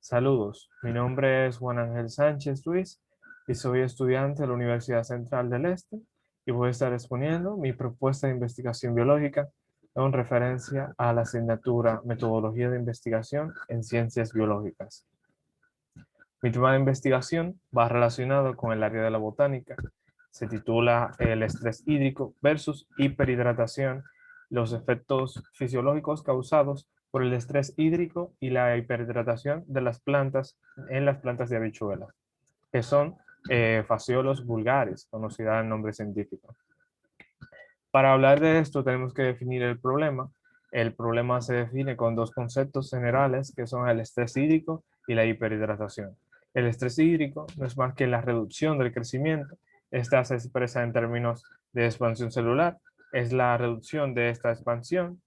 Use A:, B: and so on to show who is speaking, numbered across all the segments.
A: Saludos, mi nombre es Juan Ángel Sánchez Ruiz y soy estudiante de la Universidad Central del Este y voy a estar exponiendo mi propuesta de investigación biológica en referencia a la asignatura Metodología de Investigación en Ciencias Biológicas. Mi tema de investigación va relacionado con el área de la botánica. Se titula El estrés hídrico versus hiperhidratación, los efectos fisiológicos causados por el estrés hídrico y la hiperhidratación de las plantas en las plantas de habichuela, que son Phaseolus vulgaris, conocida el nombre científico. Para hablar de esto tenemos que definir el problema. El problema se define con dos conceptos generales que son el estrés hídrico y la hiperhidratación. El estrés hídrico no es más que la reducción del crecimiento. Esta se expresa en términos de expansión celular. Es la reducción de esta expansión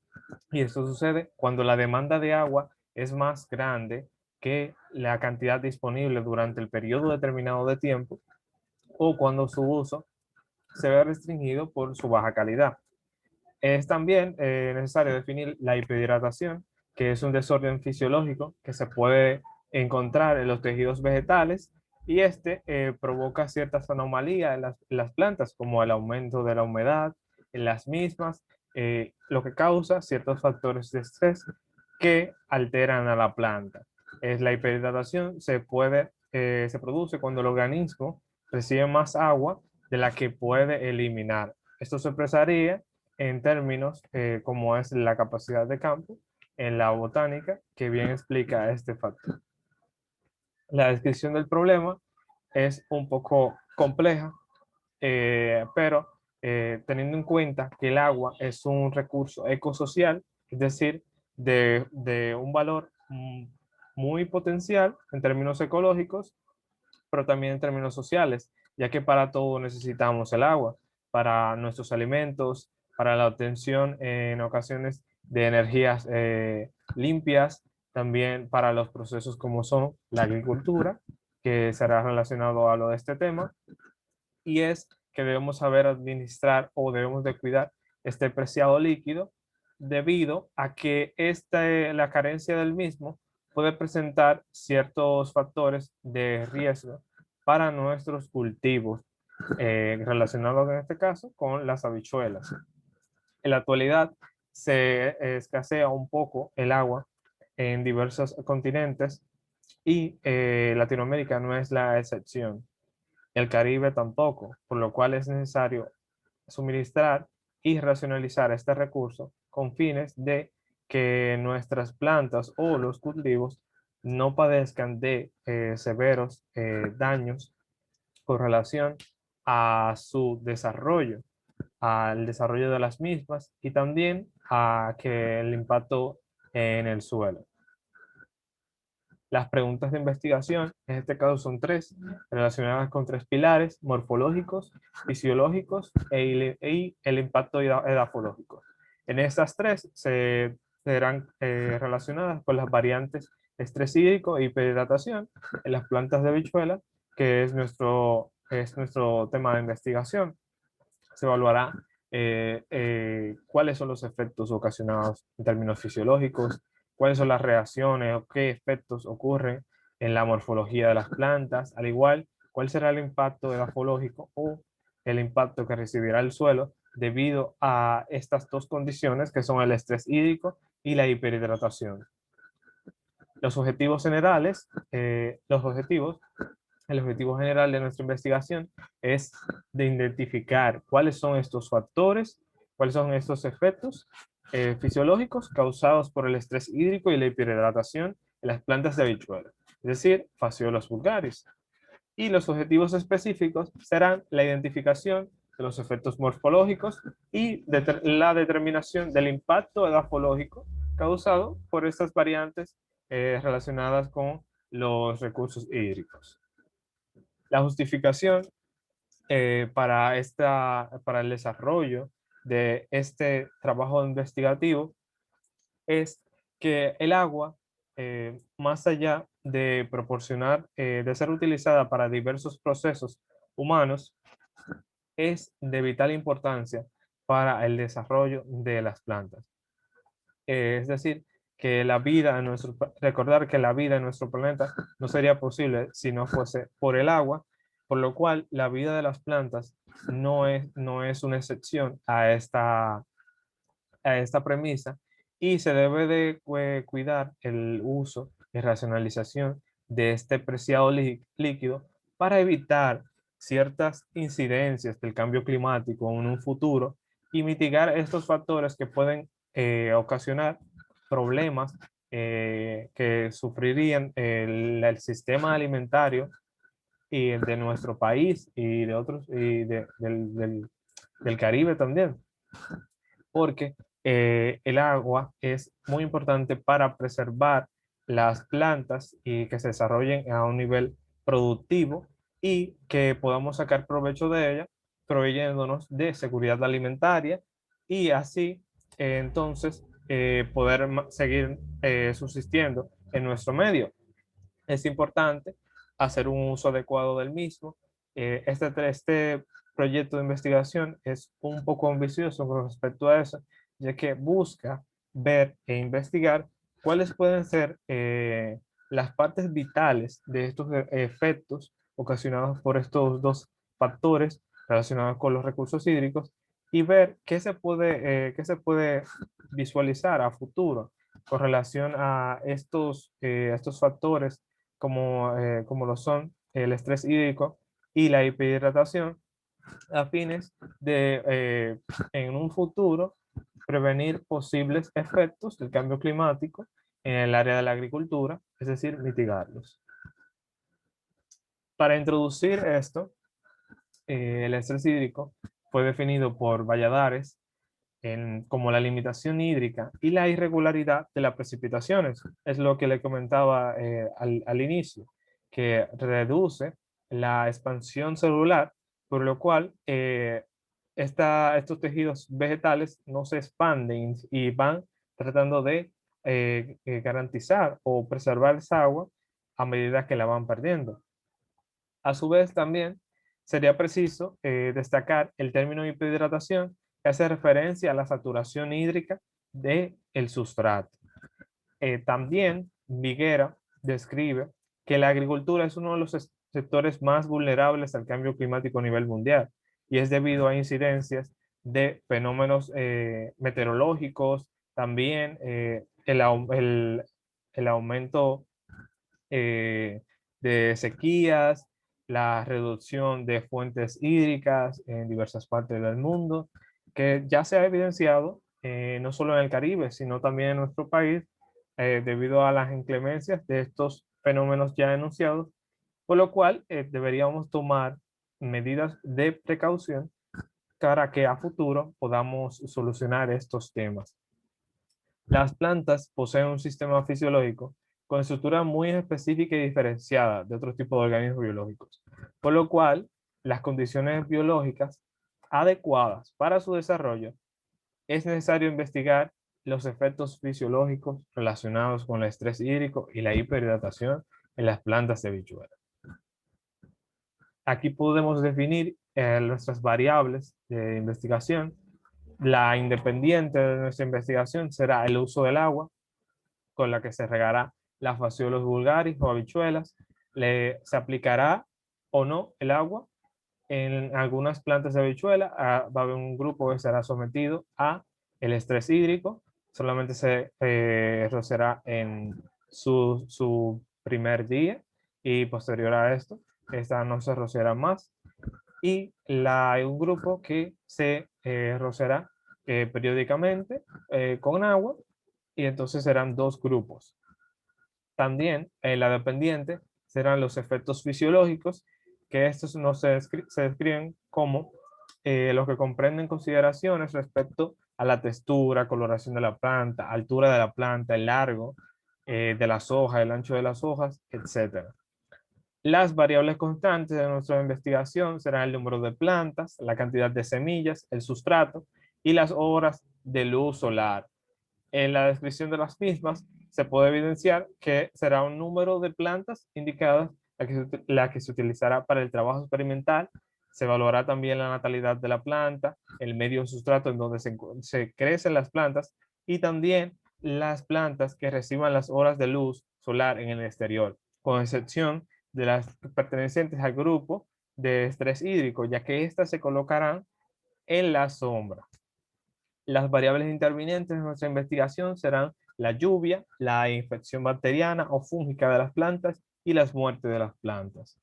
A: y esto sucede cuando la demanda de agua es más grande que la cantidad disponible durante el periodo determinado de tiempo o cuando su uso se ve restringido por su baja calidad. Es también necesario definir la hiperhidratación, que es un desorden fisiológico que se puede encontrar en los tejidos vegetales y este provoca ciertas anomalías en las plantas, como el aumento de la humedad en las mismas, lo que causa ciertos factores de estrés que alteran a la planta. Es la hiperhidratación se produce cuando el organismo recibe más agua de la que puede eliminar. Esto se expresaría en términos como es la capacidad de campo en la botánica, que bien explica este factor. La descripción del problema es un poco compleja, pero teniendo en cuenta que el agua es un recurso ecosocial, es decir, de un valor muy potencial en términos ecológicos, pero también en términos sociales, ya que para todo necesitamos el agua, para nuestros alimentos, para la obtención en ocasiones de energías limpias, también para los procesos como son la agricultura, que será relacionado a lo de este tema, y es que debemos saber administrar o debemos de cuidar este preciado líquido debido a que la carencia del mismo puede presentar ciertos factores de riesgo para nuestros cultivos, relacionados en este caso con las habichuelas. En la actualidad se escasea un poco el agua en diversos continentes y Latinoamérica no es la excepción. El Caribe tampoco, por lo cual es necesario suministrar y racionalizar este recurso con fines de que nuestras plantas o los cultivos no padezcan de severos daños con relación a su desarrollo, al desarrollo de las mismas y también a que el impacto en el suelo. Las preguntas de investigación, en este caso son tres, relacionadas con tres pilares, morfológicos, fisiológicos y el impacto edafológico. En estas tres se serán relacionadas con las variantes estrés hídrico e hiperhidratación en las plantas de habichuela, que es nuestro tema de investigación. Se evaluará cuáles son los efectos ocasionados en términos fisiológicos, cuáles son las reacciones o qué efectos ocurren en la morfología de las plantas, al igual cuál será el impacto edafológico o el impacto que recibirá el suelo debido a estas dos condiciones que son el estrés hídrico y la hiperhidratación. Los objetivos generales, el objetivo general de nuestra investigación es de identificar cuáles son estos factores, cuáles son estos efectos fisiológicos causados por el estrés hídrico y la hiperhidratación en las plantas de habichuela, es decir, Phaseolus vulgaris. Y los objetivos específicos serán la identificación de los efectos morfológicos y la determinación del impacto edafológico causado por estas variantes relacionadas con los recursos hídricos. La justificación para el desarrollo de este trabajo investigativo es que el agua, más allá de proporcionar, de ser utilizada para diversos procesos humanos, es de vital importancia para el desarrollo de las plantas. Es decir, que la vida en recordar que la vida en nuestro planeta no sería posible si no fuese por el agua, por lo cual la vida de las plantas no es una excepción a esta premisa y se debe de cuidar el uso y racionalización de este preciado líquido para evitar ciertas incidencias del cambio climático en un futuro y mitigar estos factores que pueden ocasionar problemas que sufrirían el sistema alimentario y el de nuestro país y de otros y del Caribe también, porque el agua es muy importante para preservar las plantas y que se desarrollen a un nivel productivo y que podamos sacar provecho de ella, proveyéndonos de seguridad alimentaria y así entonces poder seguir subsistiendo en nuestro medio. Es importante hacer un uso adecuado del mismo. Este proyecto de investigación es un poco ambicioso con respecto a eso, ya que busca ver e investigar cuáles pueden ser las partes vitales de estos efectos ocasionados por estos dos factores relacionados con los recursos hídricos y ver qué se puede visualizar a futuro con relación a estos factores como lo son el estrés hídrico y la hiperhidratación, a fines de, en un futuro, prevenir posibles efectos del cambio climático en el área de la agricultura, es decir, mitigarlos. Para introducir esto, el estrés hídrico fue definido por Valladares como la limitación hídrica y la irregularidad de las precipitaciones. Es lo que le comentaba al inicio, que reduce la expansión celular, por lo cual estos tejidos vegetales no se expanden y van tratando de garantizar o preservar esa agua a medida que la van perdiendo. A su vez, también sería preciso destacar el término hiperhidratación, que hace referencia a la saturación hídrica del sustrato. También Viguera describe que la agricultura es uno de los sectores más vulnerables al cambio climático a nivel mundial y es debido a incidencias de fenómenos meteorológicos, también el aumento eh, de sequías, la reducción de fuentes hídricas en diversas partes del mundo, que ya se ha evidenciado no solo en el Caribe, sino también en nuestro país, debido a las inclemencias de estos fenómenos ya enunciados, por lo cual deberíamos tomar medidas de precaución para que a futuro podamos solucionar estos temas. Las plantas poseen un sistema fisiológico con estructura muy específica y diferenciada de otros tipos de organismos biológicos, por lo cual las condiciones biológicas adecuadas para su desarrollo es necesario investigar los efectos fisiológicos relacionados con el estrés hídrico y la hiperhidratación en las plantas de habichuela. Aquí podemos definir nuestras variables de investigación. La independiente de nuestra investigación será el uso del agua, con la que se regará las Phaseolus vulgaris o habichuelas. Se aplicará o no el agua. En algunas plantas de habichuela va a haber un grupo que será sometido a el estrés hídrico. Solamente se rociará en su primer día y posterior a esto, esta no se rociará más. Y hay un grupo que se rociará periódicamente con agua y entonces serán dos grupos. También en la dependiente serán los efectos fisiológicos, que estos no se describen como los que comprenden consideraciones respecto a la textura, coloración de la planta, altura de la planta, el largo de las hojas, el ancho de las hojas, etc. Las variables constantes de nuestra investigación serán el número de plantas, la cantidad de semillas, el sustrato y las horas de luz solar. En la descripción de las mismas se puede evidenciar que será un número de plantas indicadas la que se utilizará para el trabajo experimental. Se evaluará también la natalidad de la planta, el medio sustrato en donde se crecen las plantas y también las plantas que reciban las horas de luz solar en el exterior, con excepción de las pertenecientes al grupo de estrés hídrico, ya que éstas se colocarán en la sombra. Las variables intervinientes en nuestra investigación serán la lluvia, la infección bacteriana o fúngica de las plantas y las muertes de las plantas.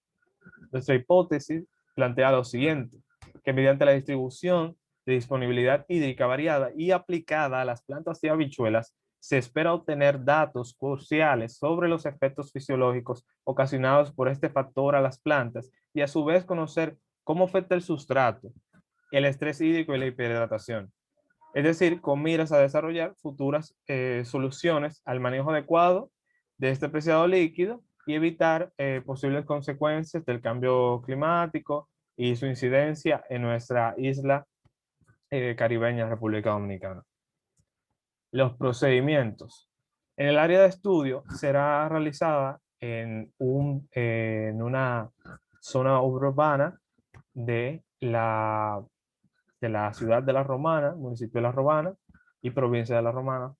A: Nuestra hipótesis plantea lo siguiente, que mediante la distribución de disponibilidad hídrica variada y aplicada a las plantas y habichuelas, se espera obtener datos cruciales sobre los efectos fisiológicos ocasionados por este factor a las plantas y a su vez conocer cómo afecta el sustrato, el estrés hídrico y la hiperhidratación. Es decir, con miras a desarrollar futuras soluciones al manejo adecuado de este preciado líquido y evitar posibles consecuencias del cambio climático y su incidencia en nuestra isla caribeña, República Dominicana. Los procedimientos. En el área de estudio será realizada en una zona urbana de la ciudad de La Romana, municipio de La Romana y provincia de La Romana,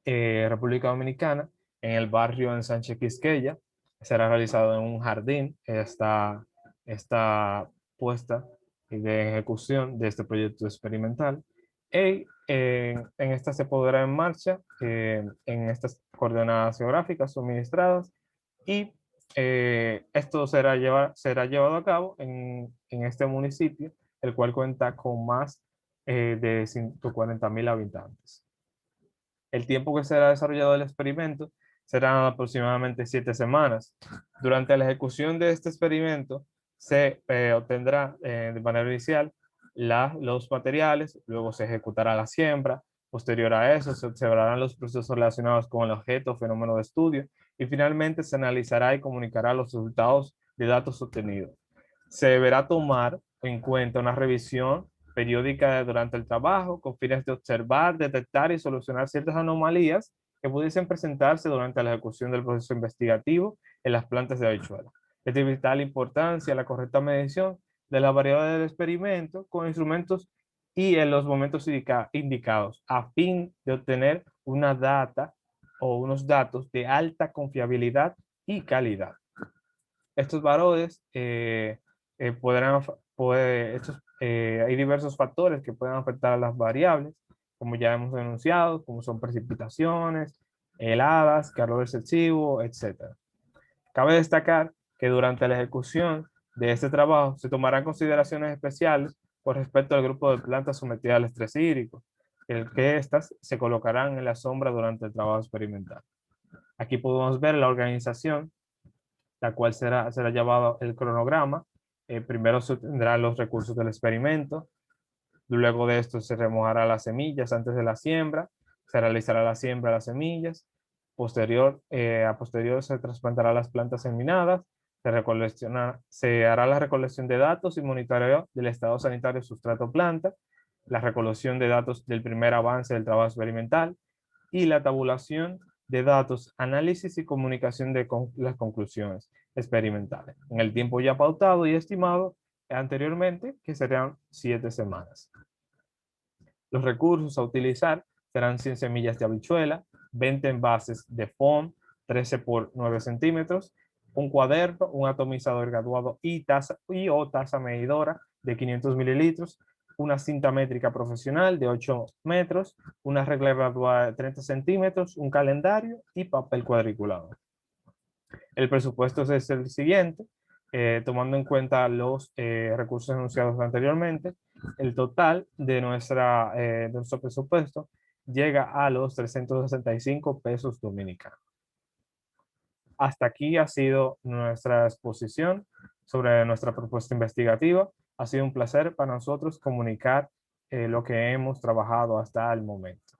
A: República Dominicana, en el barrio en Sánchez Quisqueya. Será realizado en un jardín esta puesta de ejecución de este proyecto experimental. Y en esta se podrá en marcha en estas coordenadas geográficas suministradas y esto será llevado a cabo en este municipio, el cual cuenta con más de 140.000 habitantes. El tiempo que será desarrollado el experimento serán aproximadamente 7 semanas. Durante la ejecución de este experimento se obtendrá de manera inicial los materiales, luego se ejecutará la siembra, posterior a eso se observarán los procesos relacionados con el objeto o fenómeno de estudio y finalmente se analizará y comunicará los resultados de datos obtenidos. Se deberá tomar en cuenta una revisión periódica durante el trabajo con fines de observar, detectar y solucionar ciertas anomalías que pudiesen presentarse durante la ejecución del proceso investigativo en las plantas de habichuela. Es de vital importancia la correcta medición de la variedad del experimento con instrumentos y en los momentos indicados a fin de obtener una data o unos datos de alta confiabilidad y calidad. Estos valores hay diversos factores que pueden afectar a las variables, como ya hemos denunciado, como son precipitaciones, heladas, calor excesivo, etc. Cabe destacar que durante la ejecución de este trabajo se tomarán consideraciones especiales con respecto al grupo de plantas sometidas al estrés hídrico, que éstas se colocarán en la sombra durante el trabajo experimental. Aquí podemos ver la organización, la cual será llevado el cronograma. Primero se tendrán los recursos del experimento, luego de esto se remojará las semillas antes de la siembra, se realizará la siembra de las semillas, a posterior se trasplantará las plantas seminadas, se hará la recolección de datos y monitoreo del estado sanitario sustrato planta, la recolección de datos del primer avance del trabajo experimental y la tabulación de datos, análisis y comunicación de las conclusiones experimentales, en el tiempo ya pautado y estimado anteriormente, que serían 7 semanas. Los recursos a utilizar serán 100 semillas de habichuela, 20 envases de foam, 13 por 9 centímetros, un cuaderno, un atomizador graduado y o taza medidora de 500 mililitros, una cinta métrica profesional de 8 metros, una regla graduada de 30 centímetros, un calendario y papel cuadriculado. El presupuesto es el siguiente, tomando en cuenta los recursos anunciados anteriormente. El total de nuestro presupuesto llega a los 365 pesos dominicanos. Hasta aquí ha sido nuestra exposición sobre nuestra propuesta investigativa. Ha sido un placer para nosotros comunicar lo que hemos trabajado hasta el momento.